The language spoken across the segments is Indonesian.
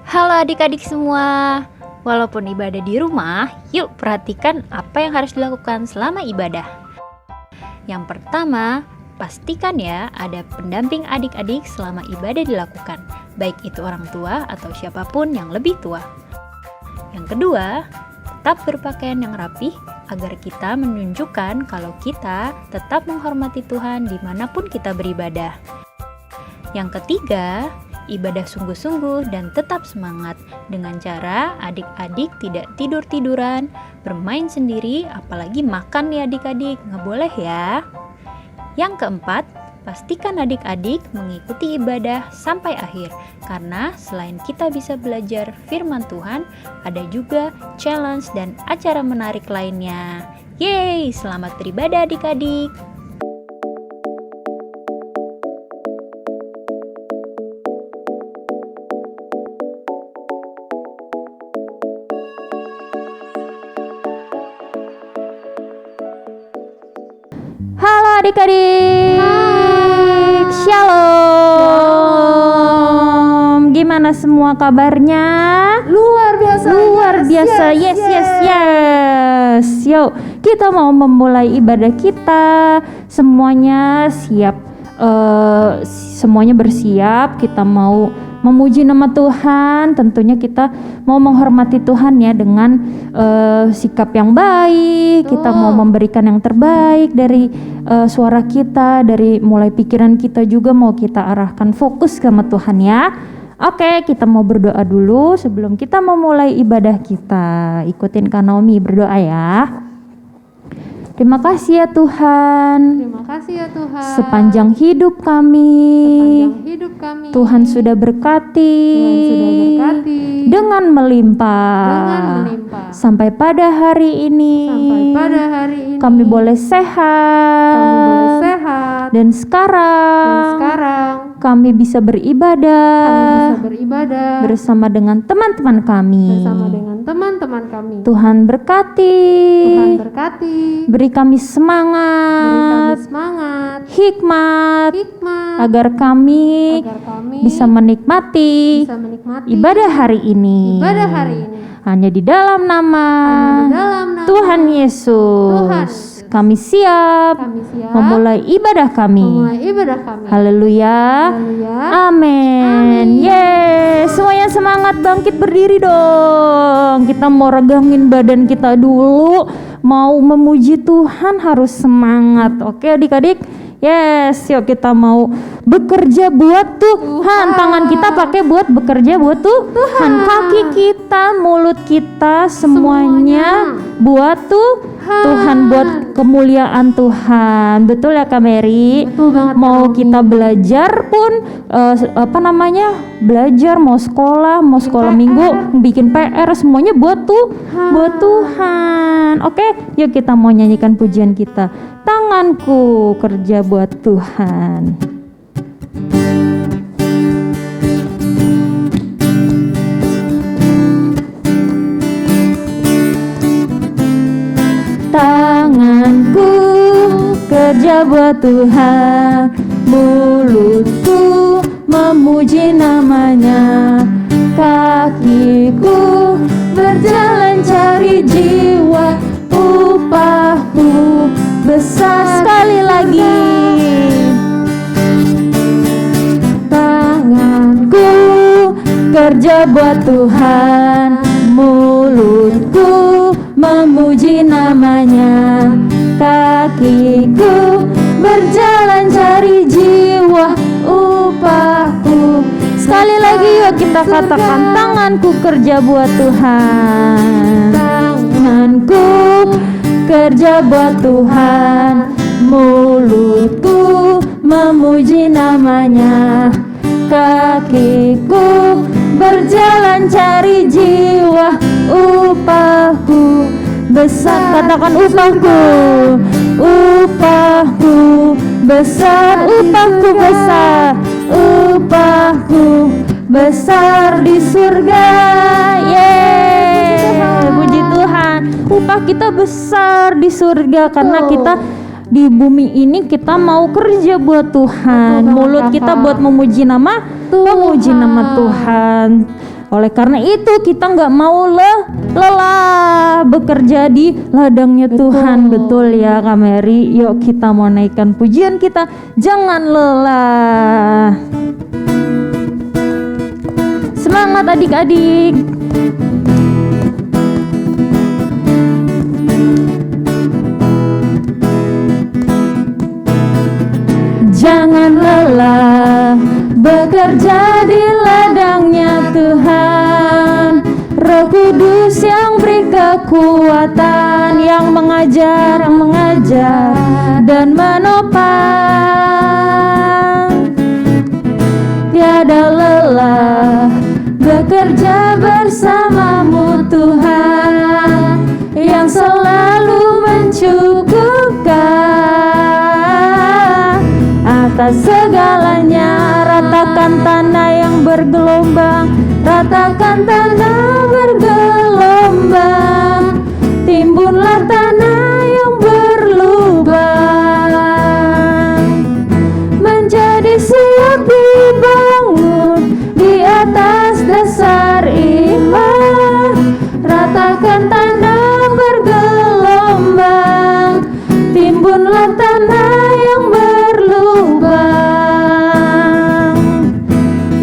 Halo adik-adik semua. Walaupun ibadah di rumah, yuk perhatikan apa yang harus dilakukan selama ibadah. Yang pertama, pastikan ya ada pendamping adik-adik selama ibadah dilakukan, baik itu orang tua atau siapapun yang lebih tua. Yang kedua, tetap berpakaian yang rapih agar kita menunjukkan kalau kita tetap menghormati Tuhan dimanapun kita beribadah. Yang ketiga, ibadah sungguh-sungguh dan tetap semangat dengan cara adik-adik tidak tidur-tiduran, bermain sendiri, apalagi makan nih adik-adik, nggak boleh ya. Yang keempat, pastikan adik-adik mengikuti ibadah sampai akhir, karena selain kita bisa belajar firman Tuhan, ada juga challenge dan acara menarik lainnya. Yeay, selamat beribadah adik-adik. Halo adik-adik. Shalom. Gimana semua kabarnya? Luar biasa. Yes. Yuk, kita mau memulai ibadah kita. Semuanya siap. Semuanya bersiap. Kita mau memuji nama Tuhan. Tentunya kita mau menghormati Tuhan ya dengan sikap yang baik. Kita mau memberikan yang terbaik dari suara kita, dari mulai pikiran kita juga mau kita arahkan fokus sama Tuhan ya. Oke, kita mau berdoa dulu sebelum kita memulai ibadah kita. Ikutin Kak Naomi berdoa ya. Terima kasih ya Tuhan. Terima kasih ya Tuhan. Sepanjang hidup kami, Tuhan sudah berkati, dengan melimpah. Sampai pada hari ini, kami boleh sehat. Dan sekarang kami bisa beribadah, bersama dengan teman-teman kami. Tuhan berkati. Beri kami semangat, hikmat, agar kami bisa menikmati ibadah hari ini. Hanya di dalam nama Tuhan Yesus. Kami siap memulai ibadah kami. Haleluya. Amin. Yes, semuanya semangat, bangkit berdiri dong. Kita mau regangin badan kita dulu. Mau memuji Tuhan harus semangat. Oke adik-adik. Yes, yuk kita mau bekerja buat Tuhan. Tangan kita pakai buat bekerja buat Tuhan. Kaki kita, mulut kita, semuanya buat Tuhan, buat kemuliaan Tuhan. Betul ya Kak Mary? Betul banget. Mau kita belajar pun belajar mau sekolah minggu, bikin PR, semuanya buat Tuhan. Oke, yuk kita mau nyanyikan pujian kita. Tanganku kerja buat Tuhan. Tanganku kerja buat Tuhan, mulutku memuji namanya, kakiku berjalan cari jiwa, upahku besar. Sekali lagi, tanganku kerja buat Tuhan, mulutku memuji namanya, kakiku berjalan cari jiwa, upahku. Sekali lagi yuk kita katakan, tanganku kerja buat Tuhan. Tanganku kerja buat Tuhan, mulutku memuji namanya, kakiku berjalan cari jiwa, upahku besar. Katakan upahku besar, upahku besar, upahku besar di surga. Puji Tuhan, upah kita besar di surga karena kita di bumi ini kita mau kerja buat Tuhan. Mulut kita buat memuji nama Tuhan. Oleh karena itu kita nggak mau lelah bekerja di ladangnya Tuhan. Betul ya Kak Mary? Yuk kita mau naikkan pujian kita, jangan lelah. Semangat adik-adik. Jangan lelah bekerja di ladangnya Tuhan. Roh Kudus yang beri kekuatan, yang mengajar dan menopang. Tiada lelah bekerja bersamamu Tuhan, yang selalu mencukupkan atas segalanya. Ratakan tanah yang bergelombang, ratakan tanah bergelombang, timbunlah tanah yang berlubang, menjadi siap dibangun di atas dasar iman. Ratakan tanah bergelombang, timbunlah tanah yang berlubang,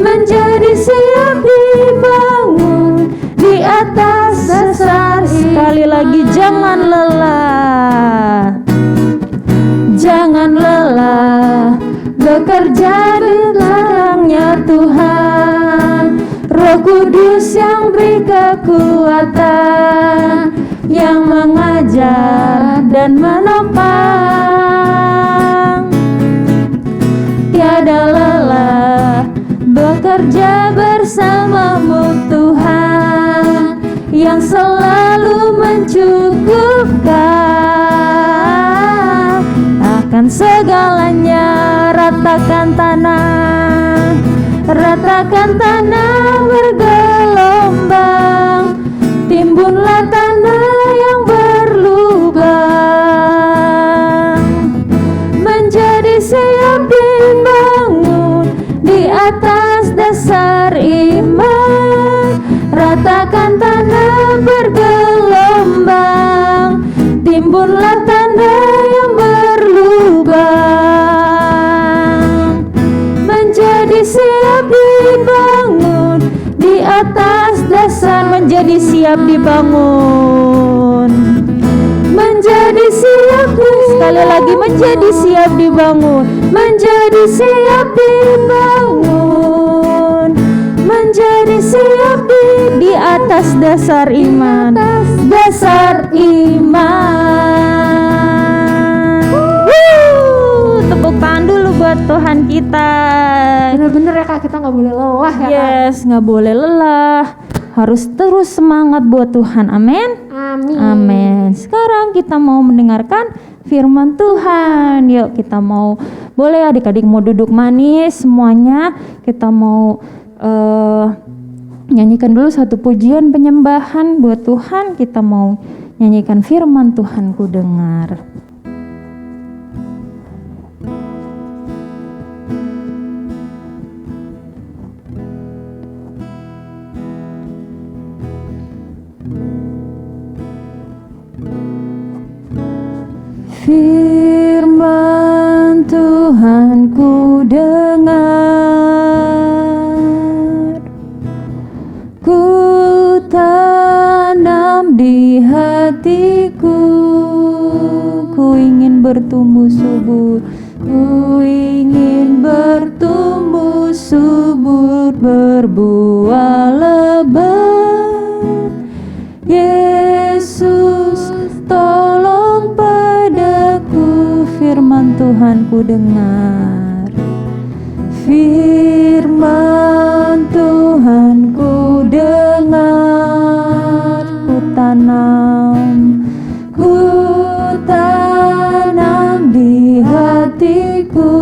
menjadi siap dibangun di atas dasar. Sekali lagi, jangan lelah, jangan lelah bekerja di ladangnya Tuhan. Roh Kudus yang beri kekuatan, yang mengajar dan menopang. Tiada lelah bekerja bersamamu Tuhan, yang selalu mencukupkan akan segalanya. Ratakan tanah, ratakan tanah bergelombang, timbunlah tanah yang berlubang, menjadi siap dibangun di atas dasar iman. Ratakan tanah bergelombang, timbunlah tanah yang berlubang, menjadi siap dibangun di atas dasar. Menjadi siap dibangun, menjadi siap sekali lagi, menjadi siap dibangun, menjadi siap dibangun, menjadi siap di atas dasar iman, dasar iman. Tepuk tangan dulu buat Tuhan kita. Bener-bener ya Kak, kita nggak boleh lelah ya Kak. Yes, nggak boleh lelah, harus terus semangat buat Tuhan. Amin. Amin. Amin. Sekarang kita mau mendengarkan firman Tuhan. Yuk kita mau, boleh adik-adik mau duduk manis semuanya. Kita mau nyanyikan dulu satu pujian penyembahan buat Tuhan. Kita mau nyanyikan firman Tuhan ku dengar. Firman Tuhan ku dengar, ku tanam di hatiku, ku ingin bertumbuh subur, ku ingin bertumbuh subur, berbuah lebat. Yesus tolong padaku, firman Tuhan ku dengar, firman Tuhan ku dengar, ku tanam di hatiku,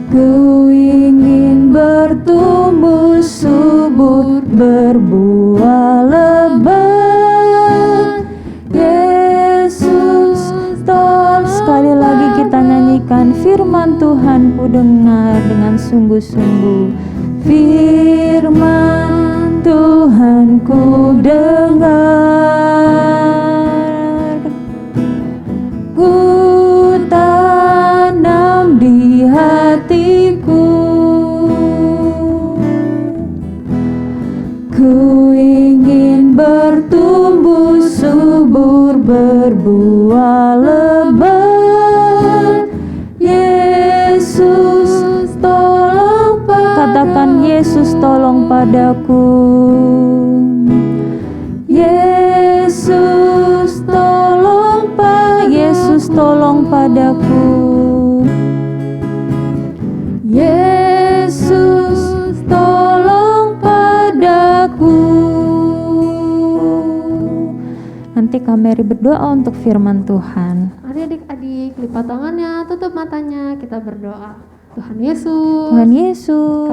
ku ingin bertumbuh subur, berbuah lebat. Yesus tolong. Sekali lagi kita nyanyikan firman Tuhan ku dengar dengan sungguh-sungguh. Firman Tuhan ku dengar, ku tanam di hatiku, ku ingin bertumbuh subur, berbuah lebat. Yesus tolong padaku. Katakan, Yesus tolong padaku. Yesus tolong Yesus tolong padaku. Yesus tolong padaku. Nanti Kak Mary berdoa untuk firman Tuhan. Mari adik-adik lipat tangannya, tutup matanya, kita berdoa. Tuhan Yesus, Tuhan Yesus,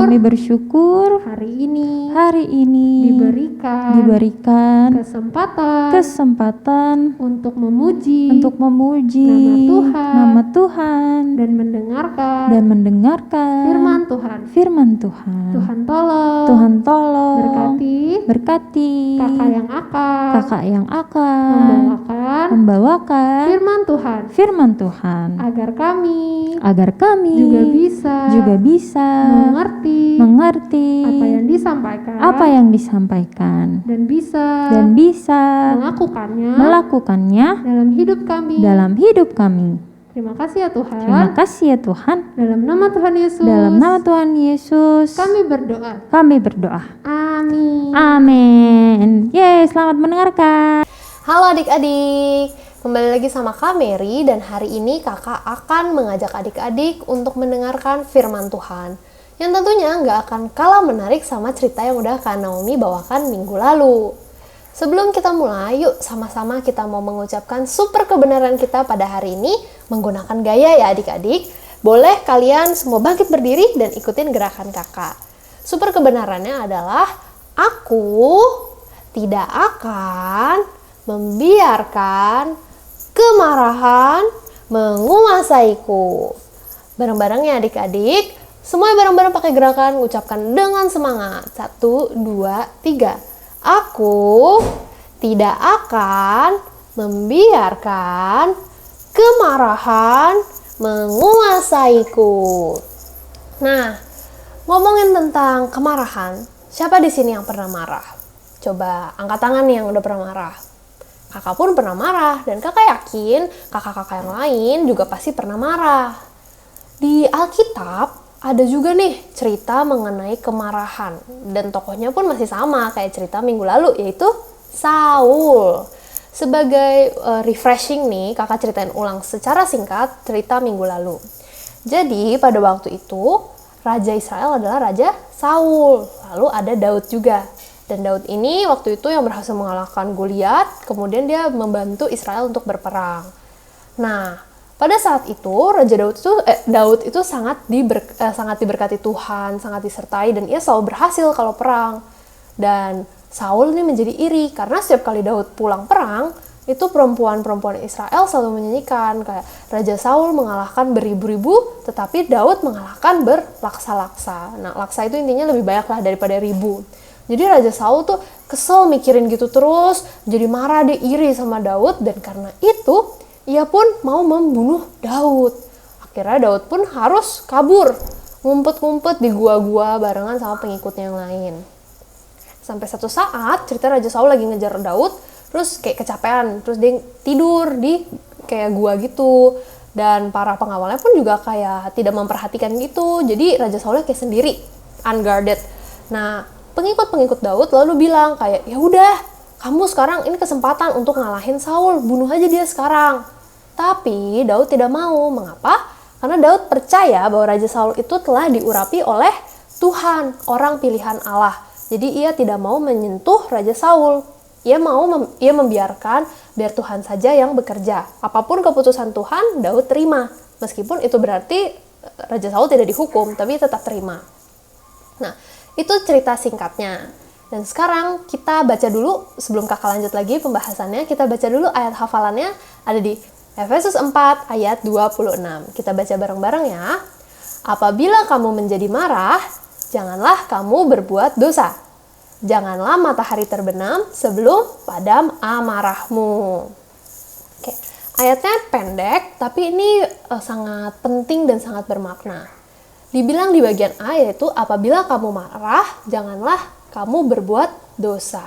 kami bersyukur hari ini diberikan kesempatan untuk memuji nama Tuhan dan mendengarkan firman Tuhan. Tuhan tolong berkati kakak yang akan membawakan firman Tuhan agar kami juga bisa mengerti apa yang disampaikan dan bisa melakukannya dalam hidup kami. Terima kasih ya Tuhan. Dalam nama Tuhan Yesus Kami berdoa. Amin. Yeay, selamat mendengarkan. Halo adik-adik, kembali lagi sama Kak Mary, dan hari ini kakak akan mengajak adik-adik untuk mendengarkan firman Tuhan yang tentunya nggak akan kalah menarik sama cerita yang udah Kak Naomi bawakan minggu lalu. Sebelum kita mulai, yuk sama-sama kita mau mengucapkan super kebenaran kita pada hari ini menggunakan gaya ya adik-adik. Boleh kalian semua bangkit berdiri dan ikutin gerakan kakak. Super kebenarannya adalah aku tidak akan membiarkan kemarahan menguasaiku. Bareng-bareng ya adik-adik. Semua bareng-bareng pakai gerakan, ucapkan dengan semangat. 1, 2, 3. Aku tidak akan membiarkan kemarahan menguasaiku. Nah, ngomongin tentang kemarahan, siapa di sini yang pernah marah? Coba angkat tangan nih yang udah pernah marah. Kakak pun pernah marah, dan kakak yakin kakak-kakak yang lain juga pasti pernah marah. Di Alkitab ada juga nih cerita mengenai kemarahan, dan tokohnya pun masih sama kayak cerita minggu lalu, yaitu Saul. Sebagai refreshing nih, kakak ceritain ulang secara singkat cerita minggu lalu. Jadi pada waktu itu Raja Israel adalah Raja Saul, lalu ada Daud juga. Dan Daud ini waktu itu yang berhasil mengalahkan Goliat, kemudian dia membantu Israel untuk berperang. Nah, pada saat itu Raja Daud itu sangat diberkati Tuhan, sangat disertai, dan ia selalu berhasil kalau perang. Dan Saul ini menjadi iri karena setiap kali Daud pulang perang, itu perempuan-perempuan Israel selalu menyanyikan kayak Raja Saul mengalahkan beribu-ribu, tetapi Daud mengalahkan berlaksa-laksa. Nah, laksa itu intinya lebih banyak lah daripada ribu. Jadi Raja Saul tuh kesel mikirin gitu terus, jadi marah, dia iri sama Daud, dan karena itu ia pun mau membunuh Daud. Akhirnya Daud pun harus kabur, ngumpet-ngumpet di gua-gua barengan sama pengikutnya yang lain. Sampai satu saat cerita Raja Saul lagi ngejar Daud, terus kayak kecapean, terus dia tidur di kayak gua gitu. Dan para pengawalnya pun juga kayak tidak memperhatikan gitu. Jadi Raja Saulnya kayak sendiri, unguarded. Nah, pengikut-pengikut Daud lalu bilang kayak, ya udah, kamu sekarang ini kesempatan untuk ngalahin Saul, bunuh aja dia sekarang. Tapi Daud tidak mau. Mengapa? Karena Daud percaya bahwa Raja Saul itu telah diurapi oleh Tuhan, orang pilihan Allah. Jadi ia tidak mau menyentuh Raja Saul. Ia membiarkan biar Tuhan saja yang bekerja. Apapun keputusan Tuhan, Daud terima. Meskipun itu berarti Raja Saul tidak dihukum, tapi tetap terima. Nah, itu cerita singkatnya. Dan sekarang kita baca dulu, sebelum kakak lanjut lagi pembahasannya, kita baca dulu ayat hafalannya, ada di Efesus 4 ayat 26. Kita baca bareng-bareng ya. Apabila kamu menjadi marah, janganlah kamu berbuat dosa. Janganlah matahari terbenam sebelum padam amarahmu. Oke, ayatnya pendek, tapi ini sangat penting dan sangat bermakna. Dibilang di bagian A yaitu apabila kamu marah, janganlah kamu berbuat dosa.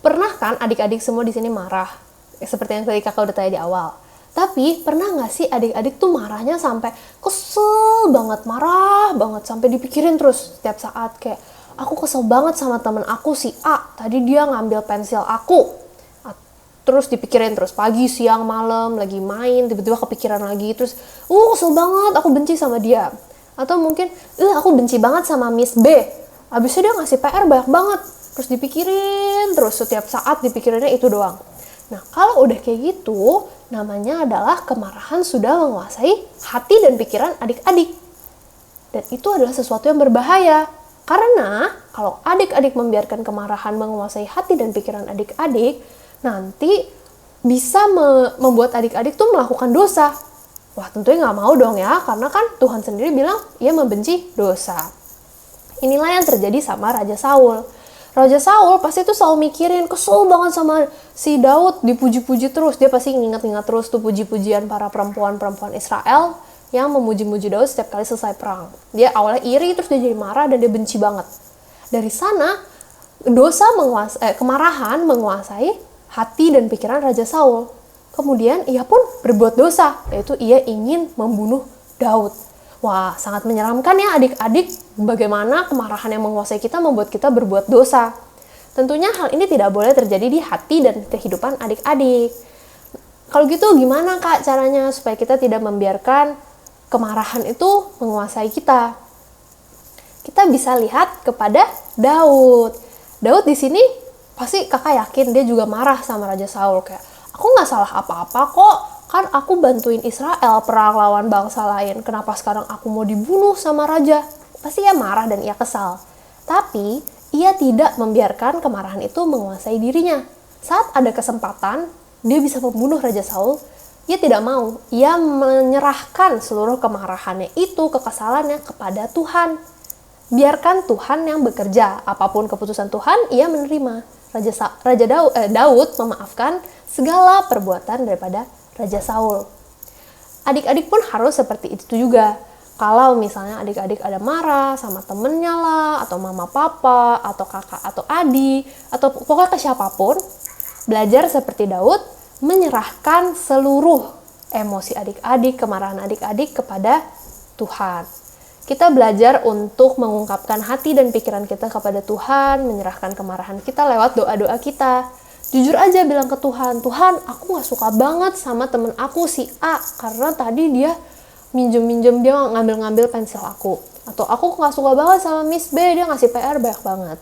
Pernah kan adik-adik semua di sini marah? Seperti yang tadi kakak udah tanya di awal. Tapi pernah nggak sih adik-adik tuh marahnya sampai kesel banget, marah banget, sampai dipikirin terus setiap saat kayak aku kesel banget sama temen aku si A, tadi dia ngambil pensil aku. Terus dipikirin terus pagi, siang, malam, lagi main, tiba-tiba kepikiran lagi, terus kesel banget, aku benci sama dia. Atau mungkin aku benci banget sama Miss B, abisnya dia ngasih PR banyak banget, terus dipikirin terus setiap saat dipikirinnya itu doang. Nah, kalau udah kayak gitu, namanya adalah kemarahan sudah menguasai hati dan pikiran adik-adik. Dan itu adalah sesuatu yang berbahaya. Karena kalau adik-adik membiarkan kemarahan menguasai hati dan pikiran adik-adik, nanti bisa membuat adik-adik tuh melakukan dosa. Wah, tentunya nggak mau dong ya, karena kan Tuhan sendiri bilang ia membenci dosa. Inilah yang terjadi sama Raja Saul. Raja Saul pasti tuh selalu mikirin, kesel banget sama si Daud, dipuji-puji terus. Dia pasti nginget-nginget terus tuh puji-pujian para perempuan-perempuan Israel yang memuji-muji Daud setiap kali selesai perang. Dia awalnya iri, terus dia jadi marah dan dia benci banget. Dari sana, kemarahan menguasai hati dan pikiran Raja Saul. Kemudian ia pun berbuat dosa, yaitu ia ingin membunuh Daud. Wah, sangat menyeramkan ya adik-adik, bagaimana kemarahan yang menguasai kita membuat kita berbuat dosa. Tentunya hal ini tidak boleh terjadi di hati dan kehidupan adik-adik. Kalau gitu gimana Kak caranya supaya kita tidak membiarkan kemarahan itu menguasai kita? Kita bisa lihat kepada Daud. Daud di sini pasti kakak yakin dia juga marah sama Raja Saul, kayak aku nggak salah apa-apa kok. Kan aku bantuin Israel perang lawan bangsa lain. Kenapa sekarang aku mau dibunuh sama raja? Pasti ia marah dan ia kesal. Tapi ia tidak membiarkan kemarahan itu menguasai dirinya. Saat ada kesempatan, dia bisa membunuh Raja Saul. Ia tidak mau. Ia menyerahkan seluruh kemarahannya itu, kekesalannya kepada Tuhan. Biarkan Tuhan yang bekerja. Apapun keputusan Tuhan, ia menerima. Daud memaafkan segala perbuatan daripada Raja Saul. Adik-adik pun harus seperti itu juga. Kalau misalnya adik-adik ada marah sama temennya lah, atau mama papa, atau kakak atau adik, atau pokoknya ke siapapun, belajar seperti Daud, menyerahkan seluruh emosi adik-adik, kemarahan adik-adik kepada Tuhan. Kita belajar untuk mengungkapkan hati dan pikiran kita kepada Tuhan, menyerahkan kemarahan kita lewat doa-doa kita. Jujur aja bilang ke Tuhan, Tuhan aku gak suka banget sama temen aku si A, karena tadi dia minjem-minjem, dia ngambil-ngambil pensil aku. Atau aku gak suka banget sama Miss B, dia ngasih PR banyak banget.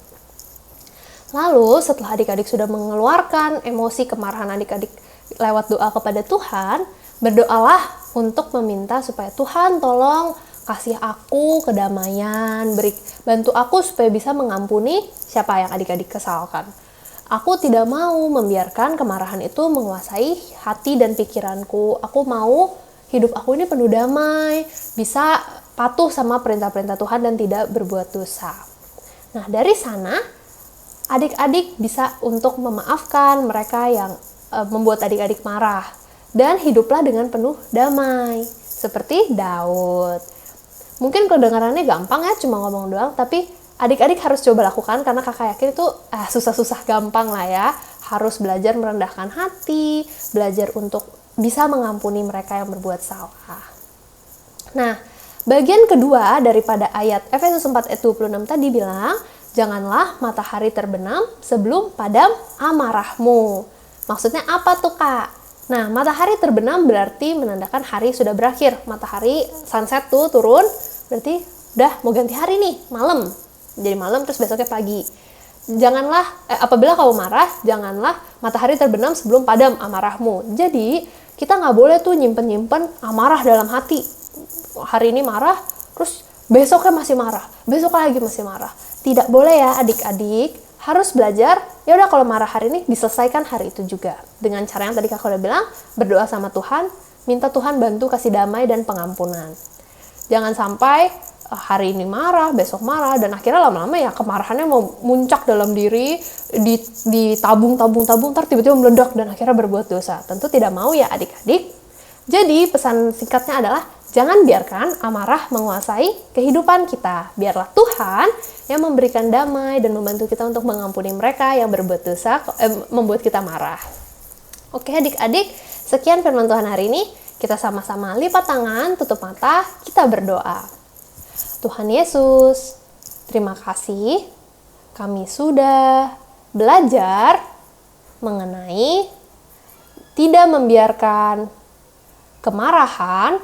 Lalu setelah adik-adik sudah mengeluarkan emosi kemarahan adik-adik lewat doa kepada Tuhan, berdoalah untuk meminta supaya Tuhan tolong kasih aku kedamaian, bantu aku supaya bisa mengampuni siapa yang adik-adik kesalkan. Aku tidak mau membiarkan kemarahan itu menguasai hati dan pikiranku. Aku mau hidup aku ini penuh damai, bisa patuh sama perintah-perintah Tuhan dan tidak berbuat dosa. Nah, dari sana adik-adik bisa untuk memaafkan mereka yang membuat adik-adik marah dan hiduplah dengan penuh damai seperti Daud. Mungkin kedengarannya gampang ya, cuma ngomong doang, tapi adik-adik harus coba lakukan karena kakak yakin itu susah-susah gampang lah ya. Harus belajar merendahkan hati, belajar untuk bisa mengampuni mereka yang berbuat salah. Nah, bagian kedua daripada ayat Efesus 4 ayat 26 tadi bilang, janganlah matahari terbenam sebelum padam amarahmu. Maksudnya apa tuh Kak? Nah, matahari terbenam berarti menandakan hari sudah berakhir. Matahari sunset tuh turun, berarti udah mau ganti hari nih, malam. Jadi malam terus besoknya pagi. Janganlah, apabila kamu marah, janganlah matahari terbenam sebelum padam amarahmu. Jadi, kita nggak boleh tuh nyimpen-nyimpen amarah dalam hati. Hari ini marah, terus besoknya masih marah, besok lagi masih marah. Tidak boleh ya adik-adik, harus belajar, ya udah kalau marah hari ini, diselesaikan hari itu juga. Dengan cara yang tadi kakak udah bilang, berdoa sama Tuhan, minta Tuhan bantu kasih damai dan pengampunan. Jangan sampai hari ini marah, besok marah, dan akhirnya lama-lama ya kemarahannya mau muncak dalam diri, ditabung, ntar tiba-tiba meledak dan akhirnya berbuat dosa. Tentu tidak mau ya adik-adik. Jadi pesan singkatnya adalah jangan biarkan amarah menguasai kehidupan kita. Biarlah Tuhan yang memberikan damai dan membantu kita untuk mengampuni mereka yang berbuat dosa, membuat kita marah. Oke adik-adik, sekian firman Tuhan hari ini. Kita sama-sama lipat tangan, tutup mata, kita berdoa. Tuhan Yesus, terima kasih kami sudah belajar mengenai tidak membiarkan kemarahan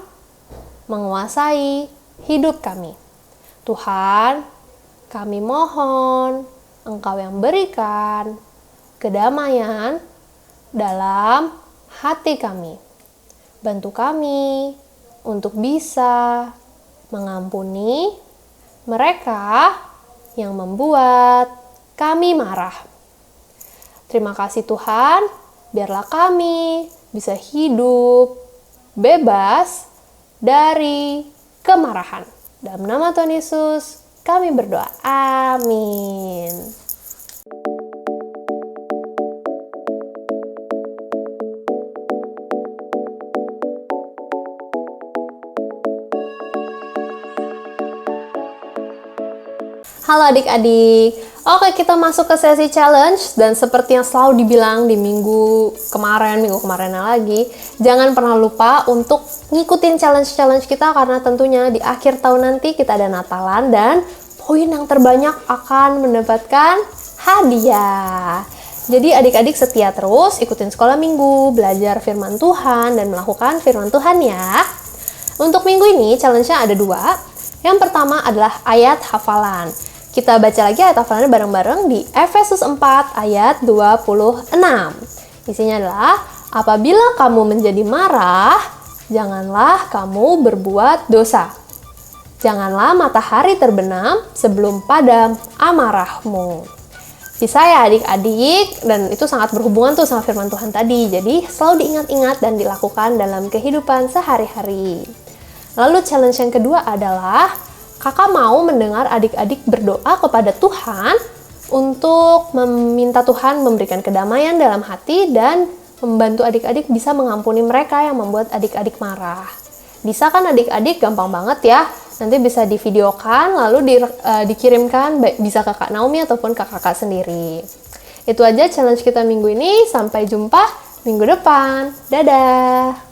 menguasai hidup kami. Tuhan, kami mohon Engkau yang berikan kedamaian dalam hati kami. Bantu kami untuk bisa mengampuni mereka yang membuat kami marah. Terima kasih Tuhan, biarlah kami bisa hidup bebas dari kemarahan. Dalam nama Tuhan Yesus, kami berdoa. Amin. Halo adik-adik, oke kita masuk ke sesi challenge. Dan seperti yang selalu dibilang di minggu kemarinnya lagi, jangan pernah lupa untuk ngikutin challenge-challenge kita, karena tentunya di akhir tahun nanti kita ada Natalan dan poin yang terbanyak akan mendapatkan hadiah. Jadi adik-adik setia terus ikutin sekolah minggu, belajar firman Tuhan dan melakukan firman Tuhan ya. Untuk minggu ini challenge-nya ada 2. Yang pertama adalah ayat hafalan. Kita baca lagi ayat hafalannya bareng-bareng di Efesus 4 ayat 26. Isinya adalah, apabila kamu menjadi marah, janganlah kamu berbuat dosa. Janganlah matahari terbenam sebelum padam amarahmu. Bisa ya adik-adik, dan itu sangat berhubungan tuh sama firman Tuhan tadi. Jadi selalu diingat-ingat dan dilakukan dalam kehidupan sehari-hari. Lalu challenge yang kedua adalah, kakak mau mendengar adik-adik berdoa kepada Tuhan untuk meminta Tuhan memberikan kedamaian dalam hati dan membantu adik-adik bisa mengampuni mereka yang membuat adik-adik marah. Bisa kan adik-adik? Gampang banget ya. Nanti bisa divideokan lalu dikirimkan bisa ke Kak Naomi ataupun ke kakak sendiri. Itu aja challenge kita minggu ini. Sampai jumpa minggu depan. Dadah!